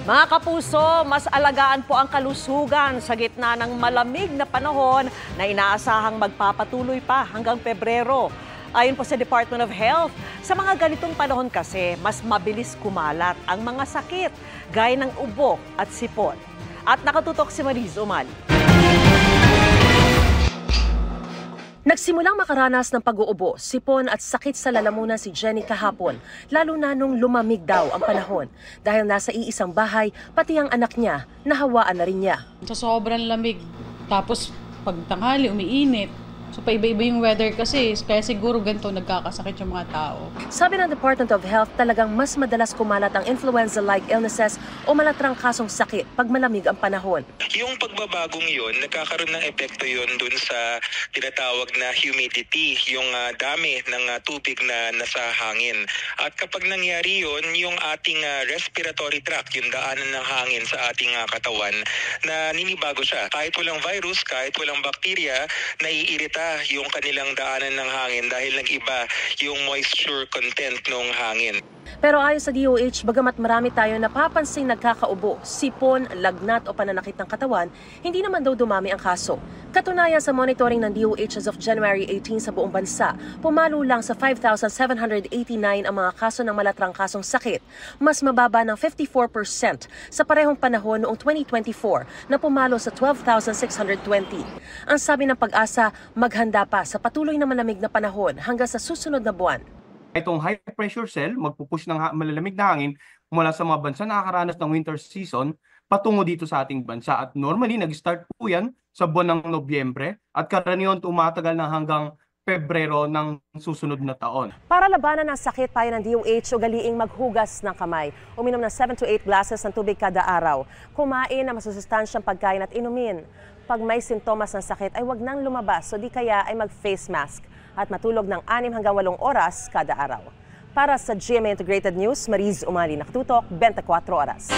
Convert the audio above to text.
Mga kapuso, mas alagaan po ang kalusugan sa gitna ng malamig na panahon na inaasahang magpapatuloy pa hanggang Pebrero. Ayon po sa Department of Health, sa mga ganitong panahon kasi, mas mabilis kumalat ang mga sakit, gaya ng ubo at sipon. At nakatutok si Mariz Umali. Nagsimulang makaranas ng pag-uubo, sipon at sakit sa lalamunan si Jenny kahapon, lalo na nung lumamig daw ang panahon. Dahil nasa iisang bahay, pati ang anak niya, nahawaan na rin niya. Sa sobrang lamig, tapos pag tanghali, umiinit. So paiba-iba yung weather kasi, kaya siguro ganito nagkakasakit yung mga tao. Sabi ng Department of Health, talagang mas madalas kumalat ang influenza-like illnesses o malatrangkasong sakit pag malamig ang panahon. Yung pagbabagong yun, nagkakaroon ng epekto yun dun sa tinatawag na humidity, yung dami ng tubig na nasa hangin. At kapag nangyari yun, yung ating respiratory tract, yung daanan ng hangin sa ating katawan, na ninibago siya. Kahit walang virus, kahit walang bakterya, naiirita yung kanilang daanan ng hangin dahil nag-iba yung moisture content ng hangin. Pero ayon sa DOH, bagamat marami tayo napapansing nagkakaubo, sipon, lagnat o pananakit ng katawan, hindi naman daw dumami ang kaso. Katunayan sa monitoring ng DOH as of January 18 sa buong bansa, pumalo lang sa 5,789 ang mga kaso ng malatrangkasong sakit, mas mababa ng 54% sa parehong panahon noong 2024 na pumalo sa 12,620. Ang sabi ng Pag-asa, maghanda pa sa patuloy na malamig na panahon hanggang sa susunod na buwan. Itong high pressure cell magpupush ng malalamig na hangin mula sa mga bansa na nakakaranas ng winter season patungo dito sa ating bansa. At normally, nag-start po yan sa buwan ng Nobyembre at karaniwan tumatagal na hanggang Pebrero ng susunod na taon. Para labanan ang sakit, payo ng DOH, ugaliing maghugas ng kamay. Uminom ng 7 to 8 glasses ng tubig kada araw. Kumain ng masusustansyang pagkain at inumin. Pag may sintomas ng sakit ay wag nang lumabas o di kaya ay mag-face mask at matulog ng 6 hanggang 8 oras kada araw. Para sa GMA Integrated News, Mariz Umali, nakatutok 24 oras.